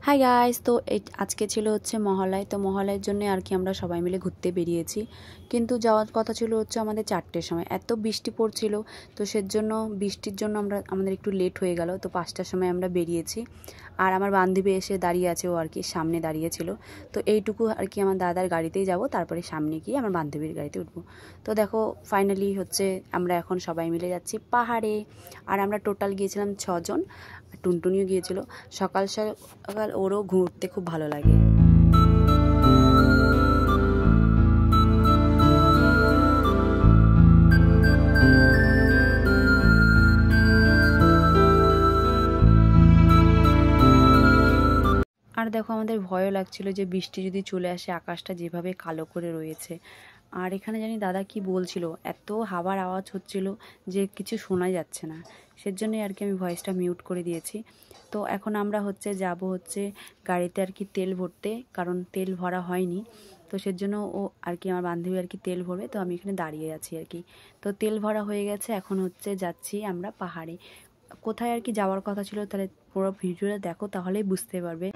Hi guys, তো আজকে ছিল হচ্ছে মহালয়। তো মহালয়ের জন্য আর কি আমরা সবাই মিলে ঘুরতে বেরিয়েছি, কিন্তু যাওয়ার কথা ছিল হচ্ছে আমাদের 4টের সময়। এত বৃষ্টি পড়ছিল, তো সেজন্য বৃষ্টির জন্য আমাদের একটু লেট হয়ে গেল। তো 5টার সময় আমরা বেরিয়েছি, আর আমার বান্ধবী এসে দাঁড়িয়ে আছে, ও আর কি সামনে দাঁড়িয়েছিল। তো এইটুকু আর কি আমার দাদার গাড়িতেই যাব, তারপরে সামনে গিয়ে আমার বান্ধবীর গাড়িতে উঠবো। তো দেখো ফাইনালি হচ্ছে আমরা এখন সবাই মিলে যাচ্ছি পাহাড়ে। আর আমরা টোটাল গিয়েছিলাম 6 জন, টুনটুনিও গিয়েছিল। সকাল সকাল ওরও ঘুরতে খুব ভালো লাগে। আর দেখো আমাদের ভয়ও লাগছিল যে বৃষ্টি যদি চলে আসে, আকাশটা যেভাবে কালো করে রয়েছে। আর এখানে জানি দাদা কি বলছিল, এত হাওয়ার আওয়াজ হচ্ছিল যে কিছু শোনা যাচ্ছে না, সেজন্যই আর কি আমি ভয়েসটা মিউট করে দিয়েছি। তো এখন আমরা যাব হচ্ছে গাড়িতে আর কি তেল ভরতে, কারণ তেল ভরা হয়নি। তো সেজন্য ও আর কি আমার বান্ধবী আর কি তেল ভরবে, তো আমি এখানে দাঁড়িয়ে আছি আর কি। তো তেল ভরা হয়ে গেছে, এখন যাচ্ছি আমরা পাহাড়ে। কোথায় আর কি যাওয়ার কথা ছিল, তাহলে পুরো ভিডিওটা দেখো, তাহলেই বুঝতে পারবে।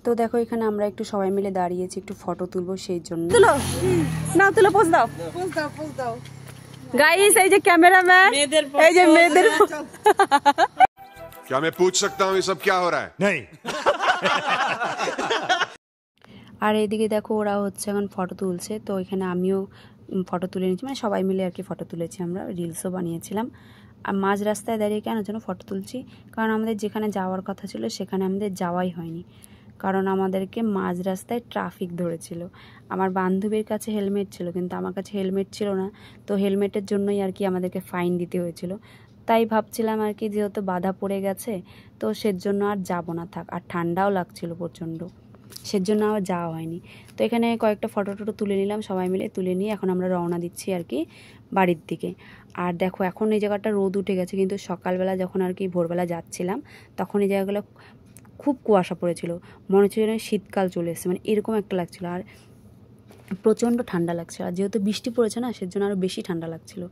তো দেখো এখানে আমরা একটু সবাই মিলে দাঁড়িয়েছি, একটু ফটো তুলবো, সেই জন্য তুলো পোজ দাও গাইস। এই যে ক্যামেরাম্যান, এই যে মেয়েদের। क्या मैं पूछ सकता हूँ ये सब क्या हो रहा है? नहीं। আর এইদিকে দেখো ওরা এখন ফটো তুলছে, তো এখানে আমিও ফটো তুলে নিচ্ছি, মানে সবাই মিলে আর কি ফটো তুলেছি, আমরা রিলসও বানিয়েছিলাম। আর মাঝ রাস্তায় দাঁড়িয়ে কেন যেন ফটো তুলছি, কারণ আমাদের যেখানে যাওয়ার কথা ছিল সেখানে আমাদের যাওয়াই হয়নি, কারণ আমাদেরকে মাঝ রাস্তায় ট্রাফিক ধরেছিল। আমার বান্ধবীর কাছে হেলমেট ছিল, কিন্তু আমার কাছে হেলমেট ছিল না। তো হেলমেটের জন্যই আর কি আমাদেরকে ফাইন দিতে হয়েছিল। তাই ভাবছিলাম আর কি, যেহেতু বাধা পড়ে গেছে, তো সেজন্য আর যাব না, থাক। আর ঠান্ডাও লাগছিল প্রচণ্ড, সেজন্য আমার যাওয়া হয়নি। তো এখানে কয়েকটা ফটো টটো তুলে নিলাম, সবাই মিলে তুলে নিয়ে এখন আমরা রওনা দিচ্ছি আর কি বাড়ির দিকে। আর দেখো এখন এই জায়গাটা রোদ উঠে গেছে, কিন্তু সকালবেলা যখন আর কি ভোরবেলা যাচ্ছিলাম, তখন এই জায়গাগুলো খুব কুয়াশা পড়েছিল, মনে হচ্ছে যেন শীতকাল চলে এসেছে, মানে এরকম একটা লাগছিল। আর প্রচণ্ড ঠান্ডা লাগছিল, আর যেহেতু বৃষ্টি পড়েছে না, সেজন্য আরও বেশি ঠান্ডা লাগছিল।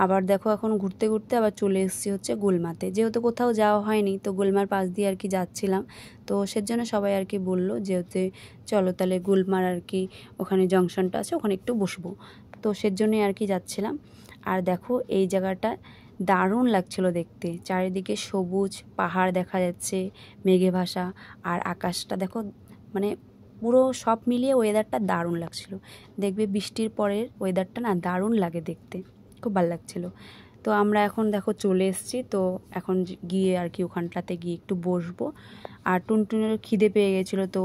আবার দেখো এখন ঘুরতে ঘুরতে আবার চলে এসেছি গুলমাতে, যেহেতু কোথাও যাওয়া হয়নি, তো গুলমার পাশ দিয়ে আর কি যাচ্ছিলাম। তো সেজন্য সবাই আর কি বললো যেহেতু চলো তাহলে গুলমার আর কি ওখানে জংশনটা আছে, ওখানে একটু বসবো। তো সেজন্যই আর কি যাচ্ছিলাম। আর দেখো এই জায়গাটা দারুণ লাগছিল দেখতে, চারিদিকে সবুজ পাহাড় দেখা যাচ্ছে, মেঘে ভাসা, আর আকাশটা দেখো, মানে পুরো সব মিলিয়ে ওয়েদারটা দারুণ লাগছিল। দেখবে বৃষ্টির পরের ওয়েদারটা না দারুণ লাগে দেখতে, খুব ভালো লাগছিলো। তো আমরা এখন দেখো চলে এসেছি, তো এখন গিয়ে আর কি ওখানটাতে গিয়ে একটু বসবো। আর টুনটুনির খিদে পেয়ে গেছিলো, তো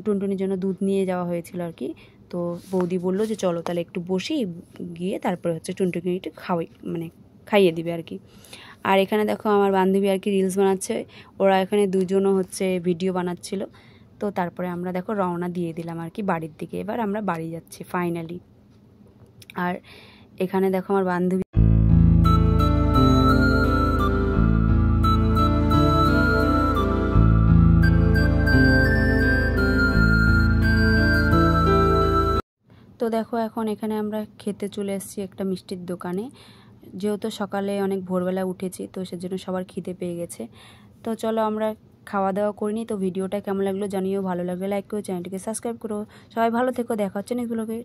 টুনটুনির জন্য দুধ নিয়ে যাওয়া হয়েছিল আর কি। তো বৌদি বললো যে চলো তাহলে একটু বসি, গিয়ে তারপরে টুনটুনি একটু খাইয়ে দিবে আর কি। আর এখানে দেখো আমার বান্ধবী আর কি রিলস বানাচ্ছে, ওরা এখানে দুজনও ভিডিও বানাচ্ছিল। তো তারপরে আমরা দেখো রওনা দিয়ে দিলাম আর কি বাড়ির দিকে। এবার আমরা বাড়ি যাচ্ছি ফাইনালি। আর এখানে দেখো আমার বান্ধবী তো দেখো এখন এখানে আমরা খেতে চলে এসেছি একটা মিষ্টির দোকানে, যেহেতু সকালে অনেক ভোরবেলা উঠেছি, তো সেজন্য সবার খিদে পেয়ে গেছে। তো চলো আমরা খাওয়া দাওয়া করিনি। তো ভিডিওটা কেমন লাগলো জানিও, ভালো লাগলে লাইক করো, চ্যানেলটিকে সাবস্ক্রাইব করো। সবাই ভালো থেকো, দেখা হচ্ছে নেক্সট ব্লগে।